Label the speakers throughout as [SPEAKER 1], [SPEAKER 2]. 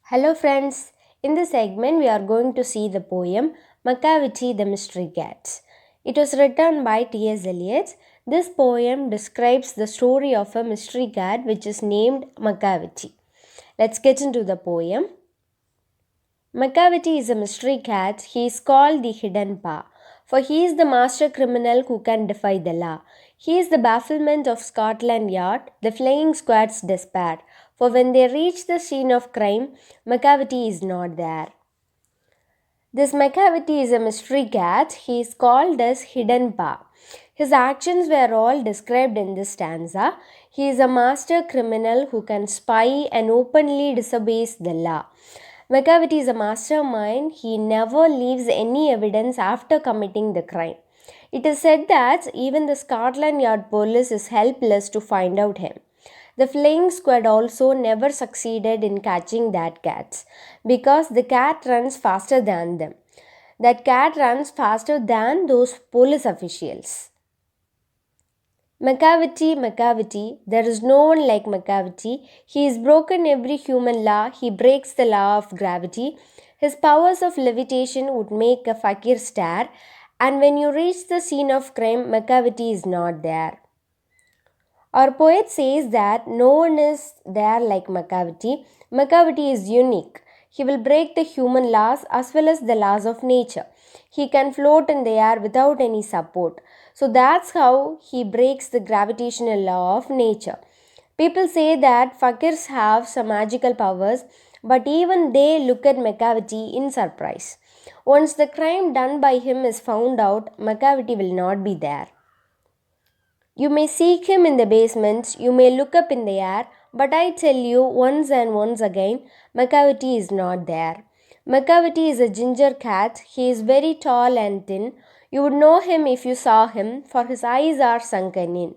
[SPEAKER 1] Hello friends, in this segment we are going to see the poem Macavity the Mystery Cat. It was written by T.S. Eliot. This poem describes the story of a mystery cat which is named Macavity. Let's get into the poem. Macavity is a mystery cat. He is called the Hidden Paw, for he is the master criminal who can defy the law. He is the bafflement of Scotland Yard, the flying squad's despair, for when they reach the scene of crime, Macavity is not there. This Macavity is a mystery cat. He is called as Hidden Paw. His actions were all described in this stanza. He is a master criminal who can spy and openly disobeys the law. Macavity is a mastermind. He never leaves any evidence after committing the crime. It is said that even the Scotland Yard police is helpless to find out him. The flying squad also never succeeded in catching that cat because the cat runs faster than them. That cat runs faster than those police officials. Macavity, Macavity, there is no one like Macavity. He has broken every human law. He breaks the law of gravity. His powers of levitation would make a fakir stare. And when you reach the scene of crime, Macavity is not there. Our poet says that no one is there like Macavity. Macavity is unique. He will break the human laws as well as the laws of nature. He can float in the air without any support. So that's how he breaks the gravitational law of nature. People say that fakirs have some magical powers, but even they look at Macavity in surprise. Once the crime done by him is found out, Macavity will not be there. You may seek him in the basement, you may look up in the air, but I tell you once and once again, Macavity is not there. Macavity is a ginger cat. He is very tall and thin. You would know him if you saw him, for his eyes are sunken in.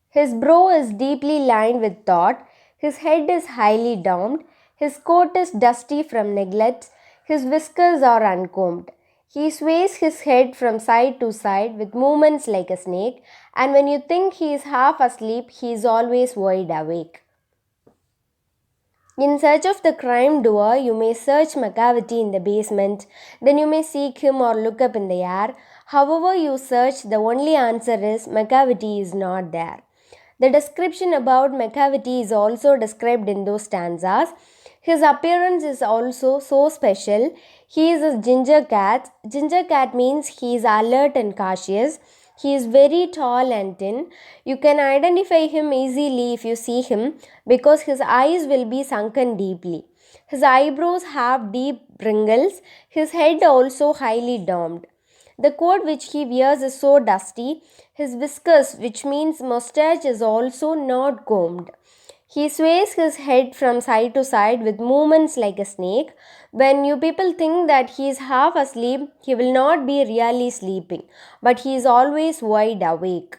[SPEAKER 1] His brow is deeply lined with thought. His head is highly domed. His coat is dusty from neglect. His whiskers are uncombed. He sways his head from side to side with movements like a snake, and when you think he is half asleep, he is always wide awake. In search of the crime doer, you may search Macavity in the basement, then you may seek him or look up in the air. However you search, the only answer is Macavity is not there. The description about Macavity is also described in those stanzas. His appearance is also so special. He is a ginger cat. Ginger cat means he is alert and cautious. He is very tall and thin. You can identify him easily if you see him because his eyes will be sunken deeply. His eyebrows have deep wrinkles. His head also highly domed. The coat which he wears is so dusty. His whiskers, which means mustache, is also not combed. He sways his head from side to side with movements like a snake. When you people think that he is half asleep, he will not be really sleeping, but he is always wide awake.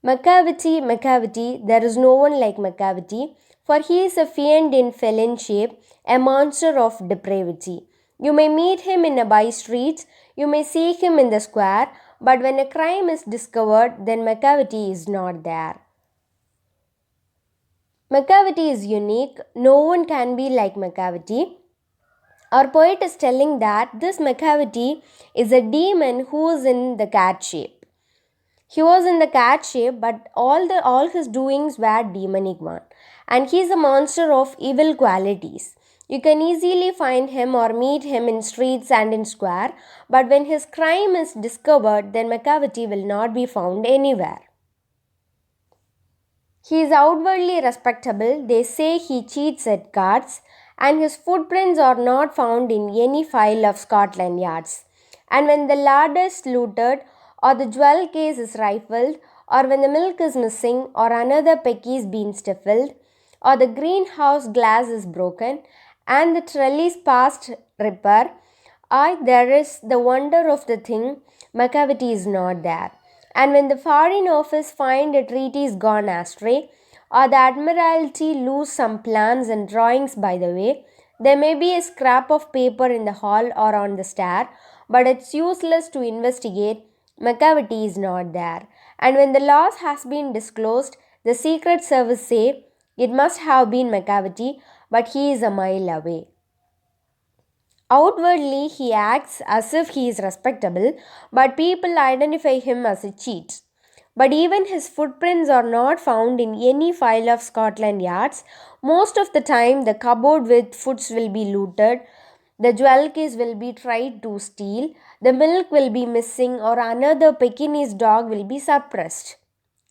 [SPEAKER 1] Macavity, Macavity, there is no one like Macavity, for he is a fiend in felon shape, a monster of depravity. You may meet him in a by street, you may see him in the square, but when a crime is discovered, then Macavity is not there. Macavity is unique. No one can be like Macavity. Our poet is telling that this Macavity is a demon who is in the cat shape. He was in the cat shape, but all his doings were demonic one, and he is a monster of evil qualities. You can easily find him or meet him in streets and in square, but when his crime is discovered, then Macavity will not be found anywhere. He is outwardly respectable. They say he cheats at cards, and his footprints are not found in any file of Scotland Yards. And when the larder is looted, or the jewel case is rifled, or when the milk is missing, or another pecky is being stifled, or the greenhouse glass is broken, and the trellis past repair, there is the wonder of the thing, Macavity is not there. And when the Foreign Office find a treaty is gone astray, or the Admiralty lose some plans and drawings by the way, there may be a scrap of paper in the hall or on the stair, but it's useless to investigate. Macavity is not there. And when the loss has been disclosed, the Secret Service say It must have been McCavity, but he is a mile away. Outwardly, he acts as if he is respectable, but people identify him as a cheat. But even his footprints are not found in any file of Scotland Yards. Most of the time, the cupboard with foods will be looted, the jewel case will be tried to steal, the milk will be missing, or another Pekingese dog will be suppressed.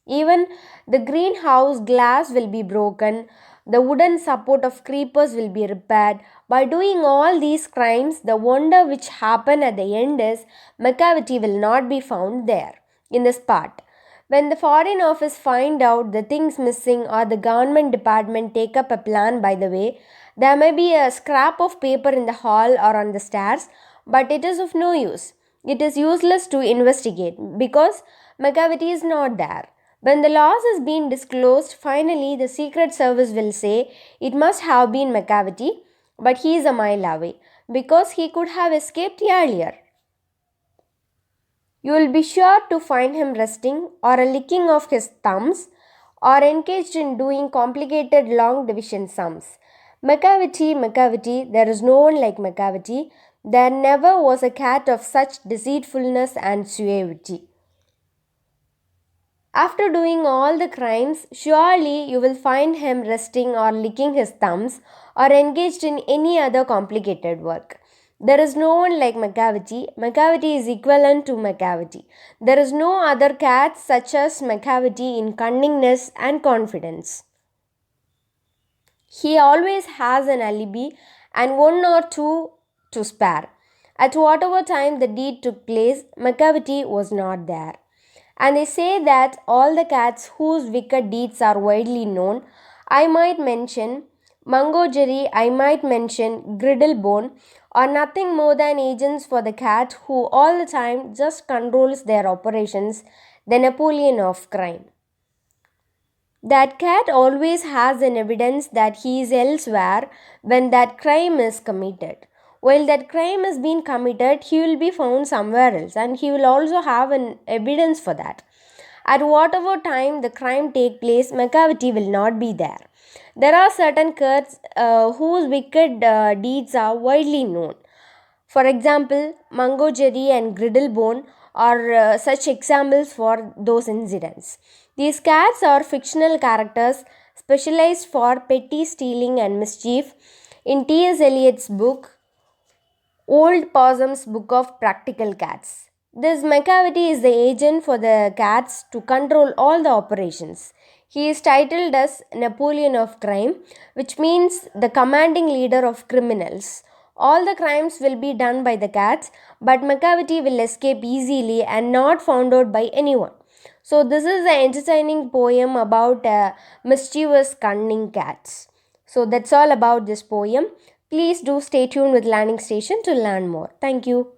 [SPEAKER 1] Even the greenhouse glass will be broken, the wooden support of creepers will be repaired. By doing all these crimes, the wonder which happen at the end is McCavity will not be found there in the spot. When the Foreign Office find out the things missing or the government department take up a plan by the way, there may be a scrap of paper in the hall or on the stairs, but it is of no use. It is useless to investigate because McCavity is not there. When the loss is being disclosed, finally the Secret Service will say it must have been McCavity, but he is a mile away because he could have escaped earlier. You will be sure to find him resting or licking of his thumbs or engaged in doing complicated long division sums. McCavity, McCavity, there is no one like McCavity. There never was a cat of such deceitfulness and suavity. After doing all the crimes, surely you will find him resting or licking his thumbs or engaged in any other complicated work. There is no one like McCavity. McCavity is equivalent to McCavity. There is no other cat such as McCavity in cunningness and confidence. He always has an alibi and one or two to spare. At whatever time the deed took place, McCavity was not there. And they say that all the cats whose wicked deeds are widely known, I might mention Mungo Jerry, I might mention Griddlebone, are nothing more than agents for the cat who all the time just controls their operations, the Napoleon of crime. That cat always has an evidence that he is elsewhere when that crime is committed. While that crime is being committed, he will be found somewhere else and he will also have an evidence for that. At whatever time the crime take place, McCavity will not be there. There are certain cats whose wicked deeds are widely known. For example, Mungo Jerry and Griddlebone are such examples for those incidents. These cats are fictional characters specialized for petty stealing and mischief. In T.S. Eliot's book, Old Possum's Book of Practical Cats. This McCavity is the agent for the cats to control all the operations. He is titled as Napoleon of Crime, which means the commanding leader of criminals. All the crimes will be done by the cats, but McCavity will escape easily and not found out by anyone. So, this is an entertaining poem about mischievous, cunning cats. So, that's all about this poem. Please do stay tuned with Learning Station to learn more. Thank you.